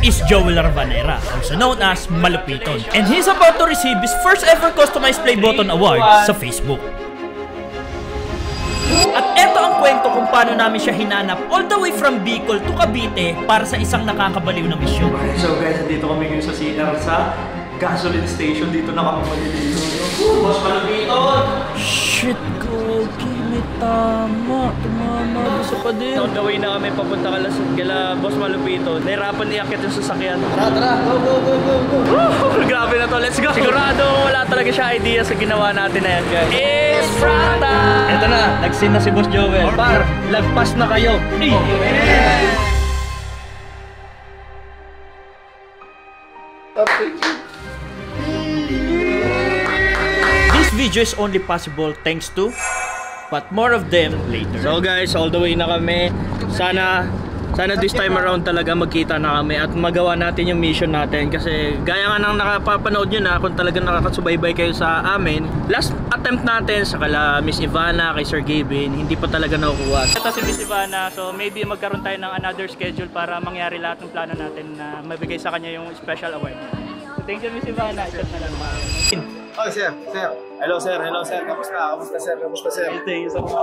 is Joel Ravanera, also known as Malupiton. And he's about to receive his first ever customized play button award sa Facebook. At eto ang kwento kung paano namin siya hinanap all the way from Bicol to Cavite para sa isang nakakabaliw na misyon. So guys, dito kami ngayon sa CR sa gasoline station. Dito na kami maliligo. Boss Malupiton! Shit, Gogi, may tama. Tumama, gusto pa din. On the way na kami papunta kala Boss Malupiton. Nahirapan iakit yung sasakyan. Tara, go, go, go, go, go. Grabe na to, let's go! Sigurado wala talaga siya idea sa ginawa natin na yan, guys. It's Frata! Eto na, nag-scene na si Boss Joel. Par, lagpas na kayo. This video is only possible thanks to, but more of them later. So guys, all the way na kami. Sana this time around talaga magkita na kami at magawa natin yung mission natin. Kasi gaya nga nang nakapapanood nyo na kung talagang nakakasubaybay kayo sa amin, last attempt natin sa kala Miss Ivana, kay Sir Gavin, hindi pa talaga nakukuha. Ito si Miss Ivana, so maybe magkaroon tayo ng another schedule para mangyari lahat ng plano natin na mabigay sa kanya yung special award. So thank you Miss Ivana, chat na lang. Oh, sir. Hello, sir. Kamusta, sir? Thank you so much.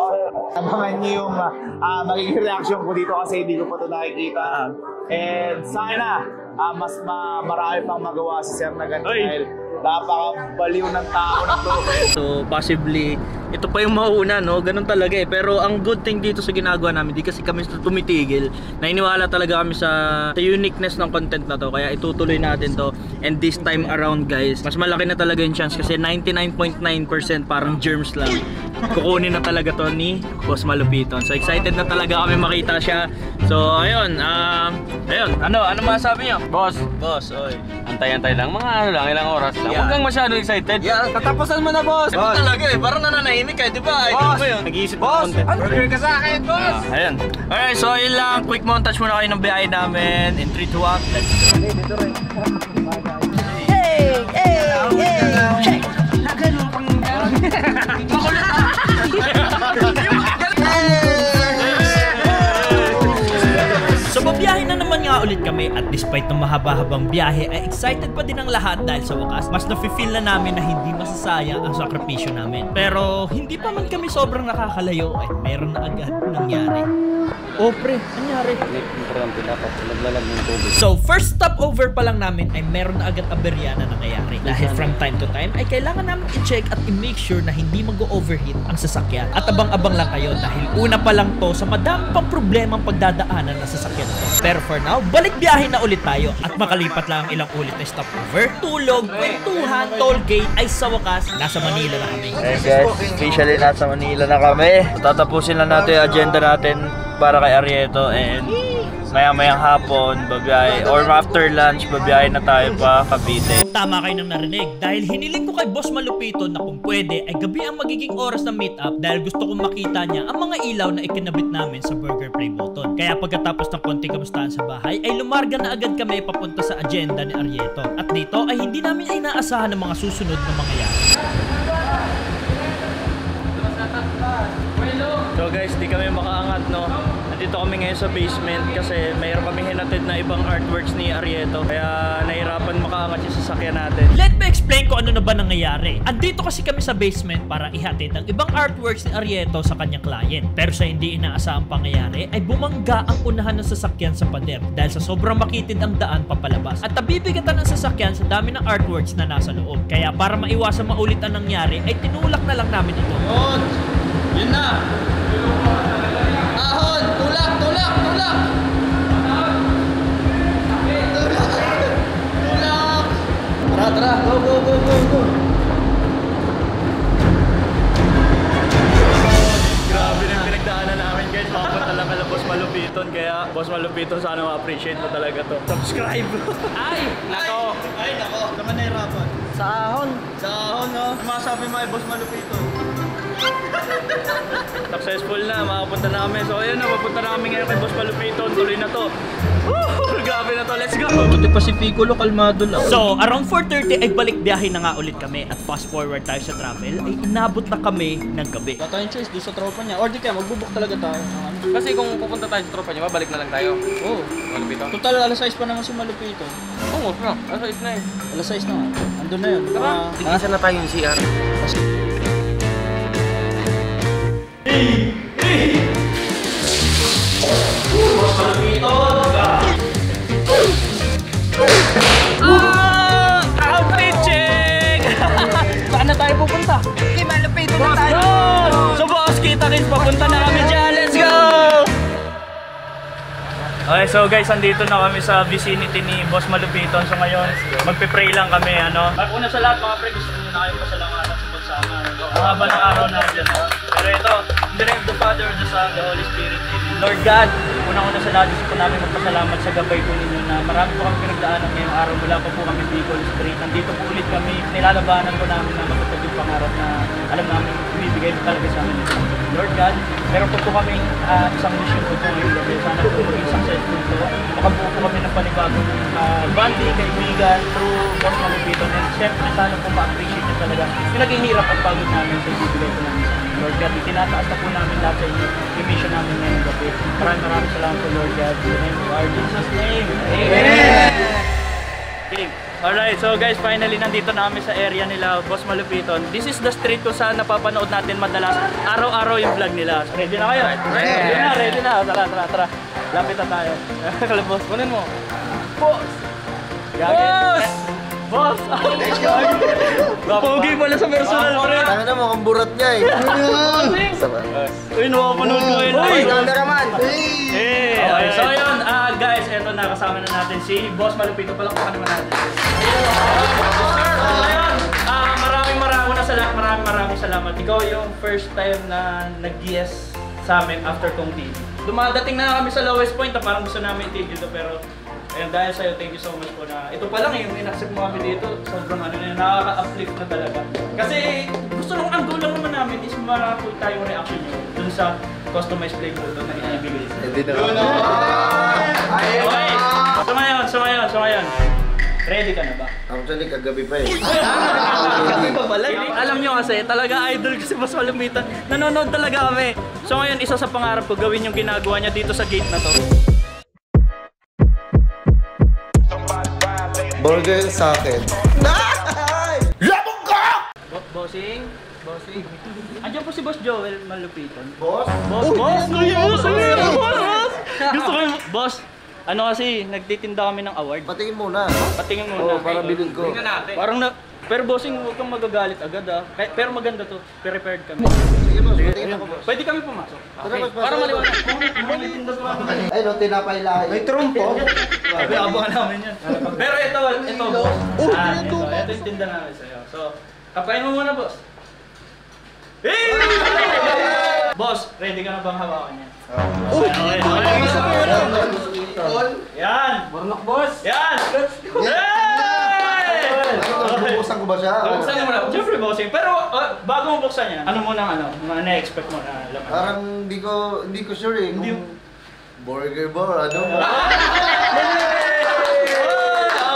Abangan niyo yung magiging reaction ko dito kasi hindi ko pa ito nakikita. And sana, mas marami pang magawa si sir na ganito dahil napakabaliw ng tao na to. So possibly, ito pa yung mauuna, no? Ganun talaga eh. Pero ang good thing dito sa ginagawa namin, di kasi kami tumitigil. Nainiwala talaga kami sa uniqueness ng content na to. Kaya itutuloy natin to. And this time around guys, mas malaki na talaga yung chance kasi 99.9% parang germs lang. Kukunin na talaga to ni Boss Malupiton. So excited na talaga kami makita siya. So ayun, ano masasabi niyo? Boss, oy. Antay-antay lang, mga ilang oras lang. Yeah. Huwag kang masyado excited. Yeah, tatapusan mo na, boss. Ito talaga eh, parang nananahimik ka, di ba? Idol mo yun. Nag-iisip Boss, ng content. burger ka sa akin, boss. Ayan. Alright, so yun lang. Quick montage muna kayo ng biyahe namin. In 3, 2, 1, let's go. Check! So babiyahe na naman nga ulit kami at despite ng mahaba-habang biyahe ay excited pa din ang lahat dahil sa wakas mas nafe-feel na namin na hindi masasayang ang sakripisyo namin. Pero hindi pa man kami sobrang nakakalayo ay meron na agad nangyari. Oh pre, nangyari? So first stopover pa lang namin ay meron na agad aberya na nangyayari. Dahil from time to time ay kailangan namin i-check at i-make sure na hindi mag-overheat ang sasakyan. At abang-abang lang kayo dahil una pa lang to sa madami pang problemang pagdadaanan ng sasakyan to. Pero for now, balik biyahe na ulit tayo at makalipat lang ang ilang ulit na stopover, tulog, kwentuhan, toll gate ay sa wakas nasa Manila na kami. Hey guys, officially nasa Manila na kami. Tatapusin lang natin yung agenda natin para kay Arieto and maya-mayang hapon babiyahe or after lunch babiyahe na tayo pa Cavite. Tama kayo nang narinig dahil hiniling ko kay Boss Malupiton na kung pwede ay gabi ang magiging oras ng meet-up dahil gusto kong makita niya ang mga ilaw na ikinabit namin sa burger play button. Kaya pagkatapos ng konting kamustahan sa bahay ay lumarga na agad kami papunta sa agenda ni Arieto. At dito ay hindi namin inaasahan ang mga susunod na mangyayari. So guys, di kami makaangat, no? Nandito kami ngayon sa basement kasi mayroon kami hinatid na ibang artworks ni Arieto. Kaya nahirapan makaangat yung sasakyan natin. Let me explain kung ano na ba nangyayari. Andito kasi kami sa basement para ihatid ang ibang artworks ni Arieto sa kanyang client. Pero sa hindi inaasahang pangyayari ay bumangga ang unahan ng sasakyan sa pader dahil sa sobrang makitid ang daan papalabas. At nabibigatan ang sasakyan sa dami ng artworks na nasa loob. Kaya para maiwasan maulit ang nangyari ay tinulak na lang namin ito. Yun na! Ahon! Tulak! Tara, go. Grabe na yung pinagdaanan namin guys. Makapunta lang kala Boss Malupiton. Kaya Boss Malupiton, sana ma-appreciate mo talaga to. Subscribe! Ay! Nako! Saan nahirapan? Sa ahon, no? Masabi mo ay Boss Malupiton. Successful na, makapunta na kami. So ayun na, mapunta na kami ngayon kay Boss Malupiton. Tuloy na to. Grabe na to, let's go! Buti pa si Piccolo, kalmado lang. So, around 4:30 ay balik biyahe na nga ulit kami at fast forward tayo sa travel ay inabot na kami ng gabi. Wala tayong choice doon sa tropa niya. Or di kaya, magbubuk talaga tayo. Kasi kung pupunta tayo sa tropa niya, babalik na lang tayo. Oo. Malupit ako. Total, alas 6 pa naman si Malupito. Oo, no. Asa na eh. Alas 6 na nga. Andun na yun. Tara, tigisa na tayo yung CR. Outfit check! Saan na tayo pupunta? Okay, malupito na tayo! So boss, kita-kits, papunta na kami dyan. Let's go! Okay, so guys, andito na kami sa vicinity ni Boss Malupiton. So ngayon, magpe-pray lang kami, ano. Una sa lahat, mga pre, gusto nyo na kayo pasalamatan sa pagsama. Ang haba ng araw na dyan. Pero ito, in the name of the Father, the Son, the Holy Spirit. Lord God, unang-una sa lahat, gusto po namin magpasalamat sa gabay po ninyo na marami po kami pinagdaanan ngayong araw. Mula pa po kami Bicol Street. Nandito po ulit kami. Nilalabanan po namin na matutupad yung pangarap na alam namin ibibigay po talaga sa amin. Lord God, meron po kami isang mission po ngayong gabi. Sana po maging successful po. Makabuo po kami ng panibagong bonding, kaibigan, through Boss Malupiton. And syempre, sana po ma-appreciate nyo talaga yung naging hirap at pagod namin sa ibibigay po namin sa amin. Lord God, itinataas na po namin lahat sa inyo yung mission namin ngayong gabi. Maraming salamat po, Lord God. In the name of our Jesus' name. Amen! Okay. Alright, so guys, finally nandito na kami sa area nila, Boss Malupiton. This is the street kung saan napapanood natin madalas araw-araw yung vlog nila. Ready na kayo? Ready na. Tara. Lapit na tayo. Kalabos, kunin mo. Boss! Boss! Pogi pala sa personal, pre. Ano na mo, ang burat niya eh. Uy, napapanood ko kayo. Uy, cameraman! Okay, so yun, guys, eto na, kasama na natin si Boss Malupito. Palakpakan naman natin. Ayun, maraming salamat. Ikaw yung first time na nag-guest sa amin after kong TV. Dumadating na kami sa lowest point na parang gusto namin i-take dito, pero ayun, dahil sa'yo, thank you so much po na ito pa lang yung in-accept mo kami dito, sobrang nakaka-uplift na talaga. Kasi gusto nung ang goal lang naman namin is marapoy tayong reaction nyo dun sa customized play mo na inibigay sa Hindi na. Okay, so ngayon, ready ka na ba? Actually, kagabi pa eh. Kagabi pa pala? Alam nyo kasi, talaga idol kasi Boss Malupiton. Nanonood talaga kami. So ngayon, isa sa pangarap ko, gawin yung ginagawa niya dito sa gate na to. Burger sa akin. Bossing. Andiyan po si Boss Joel Malupiton. Boss? Boss! Gusto ko yung... Boss, ano kasi, nagtitinda kami ng award. Patingin muna. Patingin muna. Para bilhin ko. Parang na... Pero bossing, huwag kang magagalit agad ah. Pero maganda to. Prepared kami. Sige boss, patingin ako boss. Pwede kami pumasok. Tara, boss, Para pasok. maliwanag. Ay no, tinapay lahat. May trumpo. Sabi, abangan namin yan. Pero ito boss. Ito yung tinda namin sa'yo. So, kapain mo muna boss. Hey! Boss, ready ka na bang hawakan yan? Okay. Yan! Marunok boss. Yan! Bubuksan ko ba siya? Buksan mo na. Siyempre bossing. Pero bago mo buksan yan, ano mo nang na-expect mo na laman? Parang hindi ko sure eh. Kung burger ba or ano ba?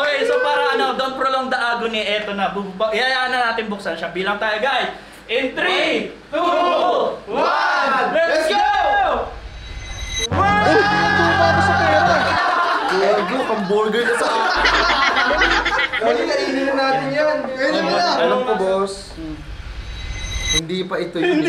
Okay, so para don't prolong the agony, eto na. Hayaan na natin buksan siya. Bilang tayo guys. In 3, 2, 1, let's go! Burger, kang burger na sa akin. Pwede kainin na natin yan. Pwede mo na. Alam ko boss, hindi pa ito yun.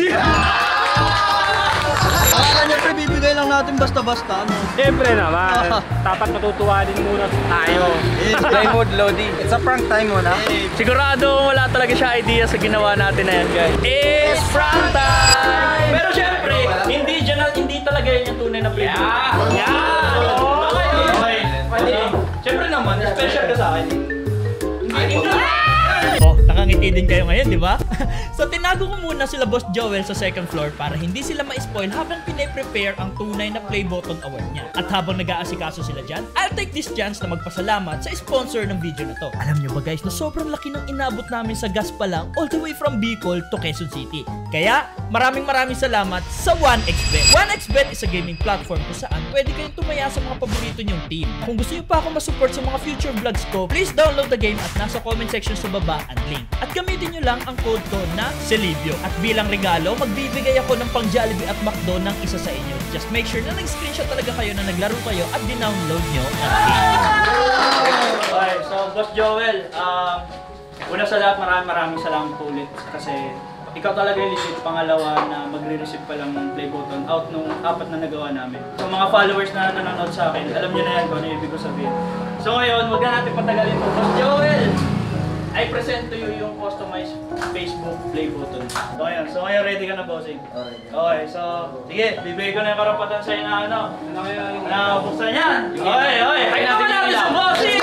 Akala niya pre, bibigay lang natin basta-basta, ano? Siyempre naman. Dapat matutuwa din muna tayo. Play mode loading. It's a prank time muna. Sigurado wala talaga siya idea sa ginawa natin na yan, guys. It's prank time! Pero syempre, hindi talaga yan yung tunay na play. Okay. Syempre naman, special ka sa akin. Oh, Nakangiti din kayo ngayon, di ba? So tinago ko muna sila Boss Joel sa second floor para hindi sila ma-spoil habang pine-prepare ang tunay na play button award niya. At habang nag-aasikaso sila dyan, I'll take this chance na magpasalamat sa sponsor ng video na to. Alam nyo ba guys na sobrang laki ng inabot namin sa gas pa lang all the way from Bicol to Quezon City. Kaya maraming salamat sa 1xBet. 1xBet is a gaming platform kung saan pwede kayong tumaya sa mga paborito nyong team. Kung gusto nyo pa ako masupport sa mga future vlogs ko, please download the game at nasa comment section sa baba ang link. At gamitin nyo lang ang code ko na Celibio. At bilang regalo, magbibigay ako ng pang Jollibee at McDo ng isa sa inyo. Just make sure na nag-screenshot talaga kayo na naglaro kayo at dinownload nyo ang game. Okay, so Boss Joel, una sa lahat maraming salamat po ulit kasi ikaw talaga yung legit pangalawa na magre-receive pa lang ng play button out nung 4 na nagawa namin. So mga followers na nanonood sa akin, alam nyo na yan kung ano yung ibig ko sabihin. So ngayon, wag na natin patagalin po. Boss Joel, I present to you yung customized Facebook play button. So ngayon ready ka na, bossing? Okay, so sige, bibigay ko na yung karapatan sa'yo na ano. Na buksan yan. Okay, kaya natin sa bossing!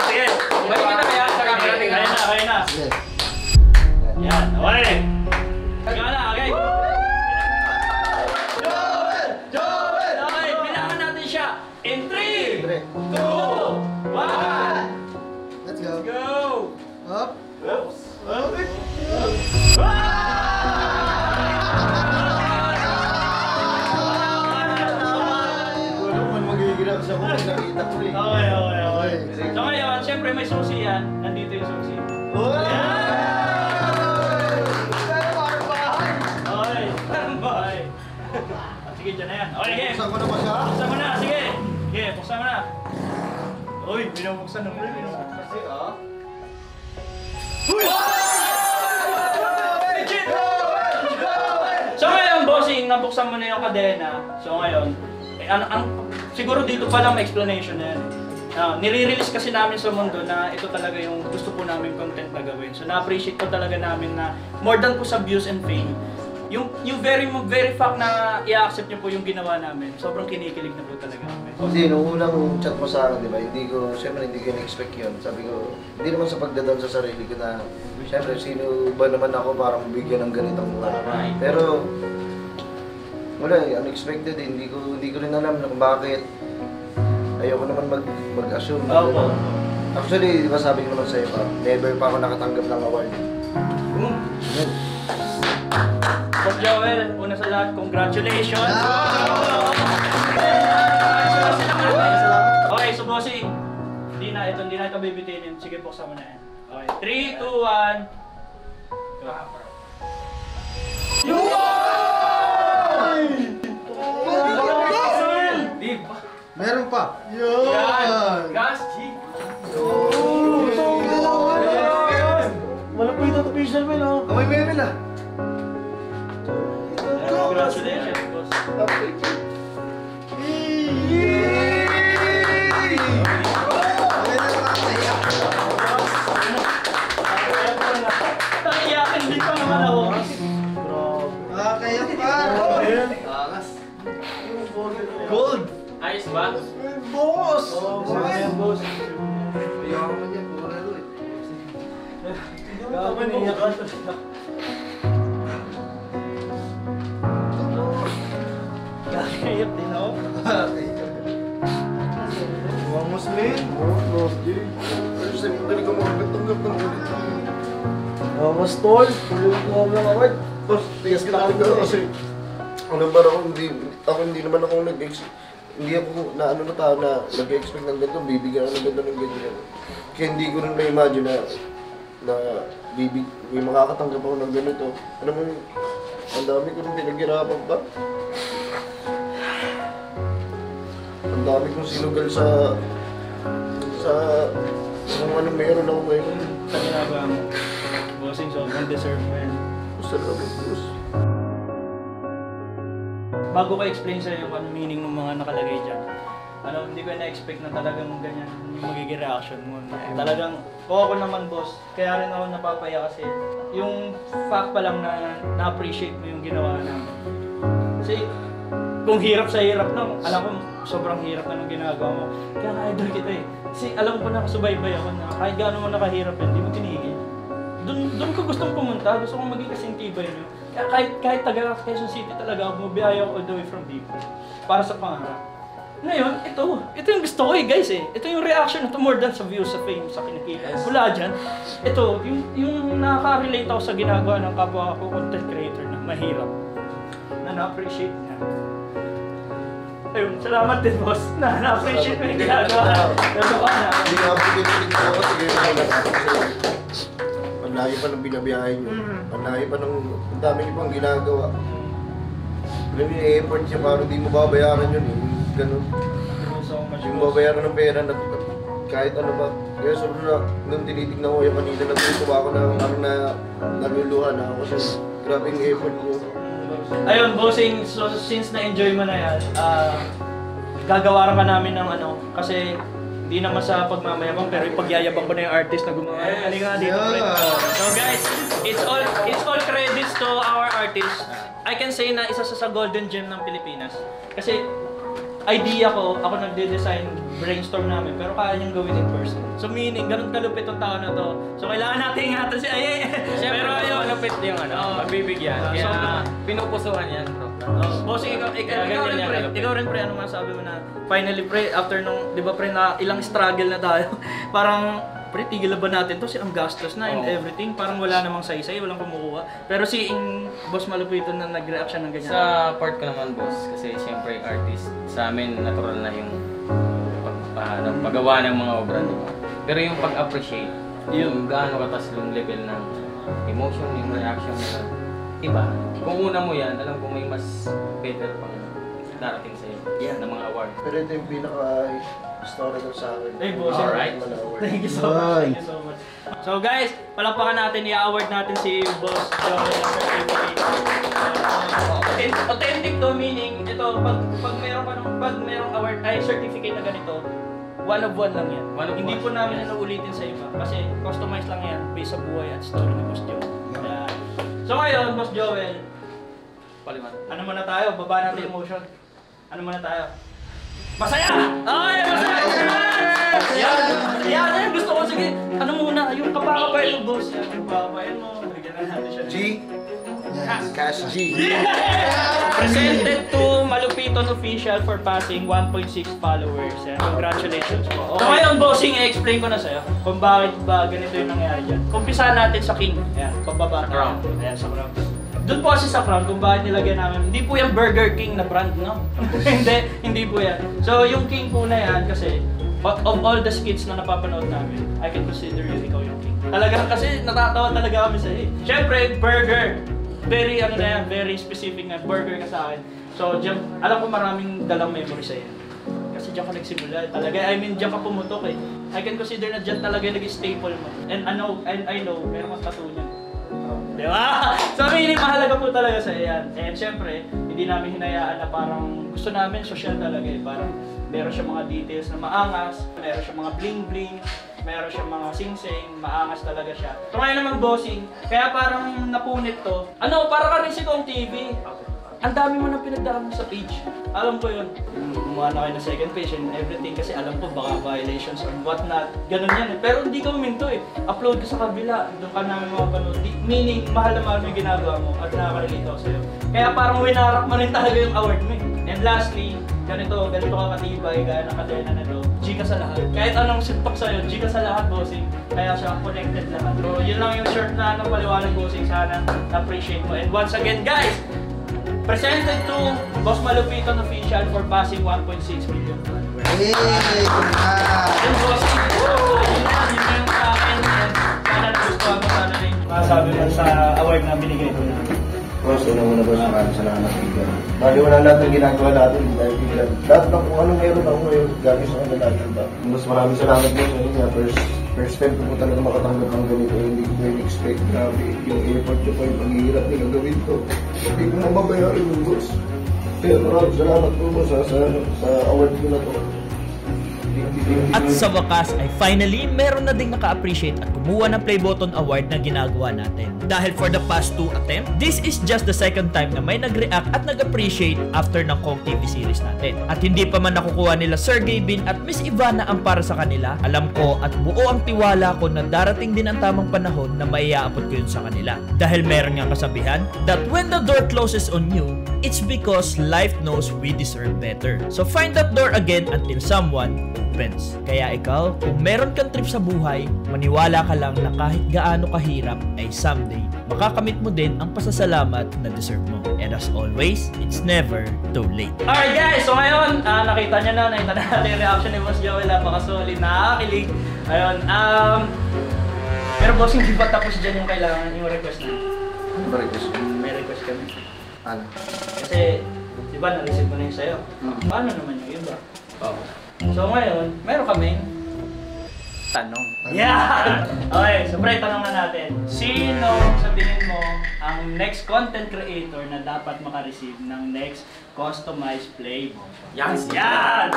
Sige. Balik ka na kaya sa camera. Kaya na. Yan, okay. Kaya na, okay. Joel! Okay, pinakan natin siya. In 3, 2, 1. Let's go. Go! Up. Wala man magigirap sa kung nakita ko eh. Okay. So ngayon, syempre may susi yan. Nandito yung susi. Okay. Sige, dyan na yan. Okay, game. Buksan ko na ba siya? Buksan mo na, sige. Sige, buksan mo na. Uy, binubuksan na po. Kasi ah. So ngayon, bossing, nabuksan mo na yung kadena. So ngayon, siguro dito pa lang may explanation na yan. Nire-release kasi namin sa mundo na ito talaga yung gusto po namin content na gawin. So na-appreciate ko talaga namin na more than po sa views and fame, yung very fact na i-accept niyo po yung ginawa namin, sobrang kinikilig na po talaga kami. Kasi nung unang chat mo sa akin, di ba, siyempre hindi ko na-expect yun. Sabi ko, hindi naman sa pagdadown sa sarili ko na, siyempre, sino ba naman ako para mabigyan ng ganitong Pero, wala unexpected eh. Hindi ko rin alam na kung bakit. Ayoko naman mag-assume. Actually, di ba sabi ko naman sa'yo pa, never pa ako nakatanggap ng award. Boss Joel, una sa lahat, congratulations! Okay, so bossing, hindi na ito bibitinin. Sige, buksan mo na yan. Okay, 3, 2, 1. Meron pa! Gas, G. Wala po ito official mo, no? Kamay meron ah! Congratulations, boss. Iyakin din pa naman ako. Kaya pa! Gold! Ayos ba? Boss! Boss. Ayaw mo niya, pura lo eh. Gawa niya ka. Kakayap din ako. Mga Muslim? Boss J. Pero sa mga dali ka makakatanggap ng ganito. Mas tol, tuloy ko lang award. Boss, tigas ka na kasi ano ba hindi naman ako hindi ako na ano na tao na nag-expect ng ganito, bibigyan ako ng ganito ng ganyan. Kaya hindi ko rin na-imagine na may makakatanggap ako ng ganito. Alam mo, ang dami ko rin pinaghirapan pa. Ang dami kong sinugal sa kung ano meron ako ngayon. Sa ginagawa mo. Bossing, sobrang deserve mo yan. Salamat, boss. Bago ko explain sa'yo kung ano meaning ng mga nakalagay dyan, hindi ko na-expect na talagang ganyan yung magiging reaction mo. Talagang, ako naman boss, kaya rin ako napapaya kasi yung fact pa lang na na-appreciate mo yung ginawa namin. Kasi kung hirap sa hirap na, alam ko sobrang hirap na ng ginagawa mo. Kaya ka-idol kita eh. Kasi alam ko na nakasubaybay ako na kahit gaano mo nakahirap yan, hindi mo tinigil. Doon ko gustong pumunta, gusto kong maging kasing tibay nyo. Kaya kahit taga Quezon City talaga ako, bumabiyaya ako all the way from Bicol para sa pangarap. Ngayon, ito yung gusto ko eh guys eh. Ito yung reaction na to more than sa views, sa fame, sa kinikita. Wala dyan. Ito, yung nakaka-relate ako sa ginagawa ng kapwa ko content creator na mahirap. Na na-appreciate niya. Ayun, salamat din boss. Na-appreciate ko yung ginagawa. Hindi nga po kinikilig ako sige ang layo pa ng binabiyahe nyo. Ang layo pa ng ang dami nyo pang ginagawa. Alam mo yung effort siya para di mo babayaran yun eh. Ganun. Yung babayaran ng pera na kahit ano ba. Kaya sobrang na, nung tinitignan ko yung kanina, natutuwa ako na parang naluluhan na ako kasi grabe yung effort mo. Ayun, bossing, so since na-enjoy mo na yan, gagawaran ka namin ng ano, kasi hindi naman sa pagmamayabang, pero ipagyayabang ko na yung artist na gumawa. Halika dito, friend. So guys, it's all credits to our artist. I can say na isa sa golden gem ng Pilipinas. Kasi idea ko, ako nagde-design, brainstorm namin, pero kaya niyang gawin in person. So meaning, ganun kalupit yung tao na to. So kailangan natin ingatan si Aye. Pero ayun, malupit yung mabibigyan. Kaya pinupusuhan yan, bro. Bossing, ikaw rin pre, ano masabi mo na finally pre, after nung, di ba pre, na ilang struggle na tayo, parang pre, tigil na ba natin to? Ang gastos na and everything, parang wala namang saysay, walang kumukuha. Pero si Boss Malupito na nag-react siya ng ganyan. Sa part ko naman, boss, kasi siyempre artist, sa amin natural na yung paggawa ng mga obra, di ba? Pero yung pag-appreciate, yung gaano katas yung level ng emotion, yung reaction na iba. Kung una mo yan, alam ko may mas better pang darating sa'yo ng mga award. Pero ito yung pinaka-historical sa akin. Hey, boss. Alright. Thank you so much. Thank you so much. So guys, palakpakan natin, i-award natin si Boss Joel ng certificate. Authentic to, meaning ito, pag merong award ay certificate na ganito, one of one lang yan. Hindi po namin nauulitin sa iba kasi customized lang yan based sa buhay at story ni Boss Joel. So ngayon, Boss Joel, ano muna tayo? Baba natin yung emotion. Ano muna tayo? Masaya! Okay, masaya! Yan, gusto ko. Sige, ano muna? Yung kapakabayan mo, boss. Yan, yung kapakabayan mo. Bigyan na natin siya. G? Cash G. Presented to Malupiton Official for passing 1.6 followers. Yan, congratulations po. So ngayon, bossing, i-explain ko na sa'yo kung bakit ba ganito yung nangyari dyan. Kumpisahan natin sa King. Ayan, pababa. Ayan, sa crown. Doon po kasi sa crown kung bakit nilagyan namin. Hindi po yung Burger King na brand, no? hindi po yan. So yung King po na yan kasi of all the skits na napapanood namin, I can consider you ikaw yung King. Talagang kasi natatawa talaga kami sa'yo. Siyempre, burger. Very ano na yan, very specific na burger ka sa akin. So dyan, alam ko maraming dalang memory sa'yo. Kasi dyan ka nagsimula. Talaga, I mean, dyan ka pumutok eh. I can consider na dyan talaga naging staple mo. And I know, meron kang tattoo niyan. Diba? So meaning mahalaga po talaga sa yan. And syempre, hindi namin hinayaan na parang gusto namin social talaga eh. Parang meron siya mga details na maangas, meron siya mga bling bling, meron siya mga sing-sing, maangas talaga siya. So ngayon naman bossing, kaya parang napunit to. Ano, para ka rin si Kong TV. Ang dami mo na pinagdaan sa page. Alam ko yun. Gumawa na kayo na second page and everything kasi alam ko baka violations or whatnot. Ganun yan eh. Pero hindi ka huminto eh. Upload ka sa kabila. Doon ka namin makapanood. Meaning, mahal na mahal mo yung ginagawa mo at nakaka-relate ako sa'yo. Kaya parang winarak mo rin talaga yung award mo eh. And lastly, ganito ka katibay, gaya ng kadena na to. G ka sa lahat. Kahit anong sintok sa'yo, G ka sa lahat, bossing. Kaya siya connected lahat. So, yun lang yung short na paliwanag, bossing. Sana na-appreciate mo. And once again, guys, presented to Boss Malupiton Official for passing 1.6 million followers. Hey! And bossing, yun na yung sa akin. And sana nagustuhan mo sana rin. Masabi mo sa award na binigay ko na. Boss, una-una boss, maraming salamat dito. Maliwala lahat ng ginagawa natin dahil lahat ng kung anong meron ako ngayon, gamit sa kanila natin ba. Mas maraming salamat boss, ano nga, first time ko po talaga makatanggap ng ganito, hindi ko expect, grabe, yung effort ko pa, yung paghihirap nila gawin ko. Hindi ko mababayaran yung boss. Kaya maraming salamat po boss sa award ko na to. At sa wakas ay finally meron na ding naka-appreciate at kumuha ng Play Button Award na ginagawa natin. Dahil for the past 2 attempts, this is just the second time na may nag-react at nag-appreciate after ng Kong TV series natin. At hindi pa man nakukuha nila Sir Gavin at Miss Ivana ang para sa kanila, alam ko at buo ang tiwala ko na darating din ang tamang panahon na maiaabot ko yun sa kanila. Dahil meron nga kasabihan that when the door closes on you, it's because life knows we deserve better. So find that door again until someone opens. Kaya ikaw, kung meron kang trip sa buhay, maniwala ka lang na kahit gaano kahirap ay someday makakamit mo din ang pasasalamat na deserve mo. And as always, it's never too late. Alright guys, so ngayon, nakita nyo na natin yung reaction ni Boss Joel, napakasolid, nakakakilig. Ayun, pero boss, hindi ba tapos dyan yung kailangan, yung request na? Ano ba request mo? May request kami. Ano? Kasi, di ba, na-receive ko na yun sa'yo. Paano naman yung iba? Oo. So ngayon, meron kaming tanong. Yeah! Okay, so pre, tanong na natin. Sino sa tingin mo ang next content creator na dapat makareceive ng next customized playbook? Yan! Yan!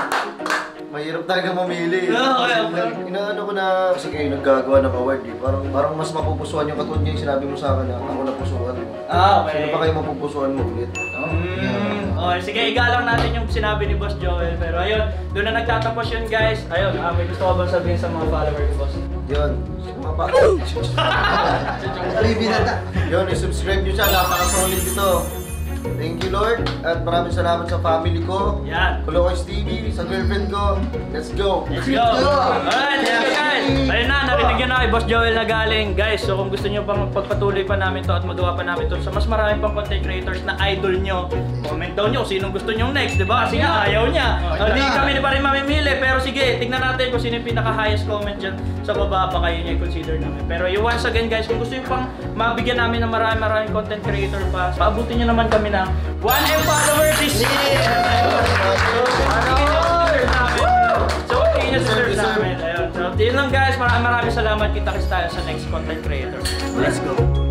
Mahirap talaga mamili. Okay. Inaano ko na kasi kayo naggagawa ng award eh. Parang mas mapupusuan yung katulad niya yung sinabi mo sa akin na ako napusuan. Okay. Sino pa kayo mapupusuan mo ulit? Okay, sige, igalang natin yung sinabi ni Boss Joel. Pero ayun, doon na nagtatapos yun guys. Ayun, may gusto ko bang sabihin sa mga followers ko, Boss? Yun. Yun, i-subscribe nyo siya. Napaka-solid dito. Thank you Lord. At maraming salamat sa family ko. Yan. Kulokoys TV, sa girlfriend ko. Let's go! Let's go! Alright, yeah, guys! Ayun na, narinig nyo na kay Boss Joel na galing. Guys, so kung gusto nyo pang pagpatuloy pa namin to at magawa pa namin to sa mas maraming pang content creators na idol nyo, comment down nyo kung sinong gusto nyo next, di ba? Kasi nga, ayaw niya. Hindi kami pa rin mamimili, pero sige, tignan natin kung sino yung pinaka-highest comment dyan sa baba pa kayo niya i-consider namin. Pero once again guys, kung gusto nyo pang mabigyan namin ng maraming content creator pa, paabutin nyo naman kami ng 1M followers this year! So, tingin nyo deserve namin. So, yun lang guys. Maraming salamat. Kita-kits tayo sa next content creator. Let's go!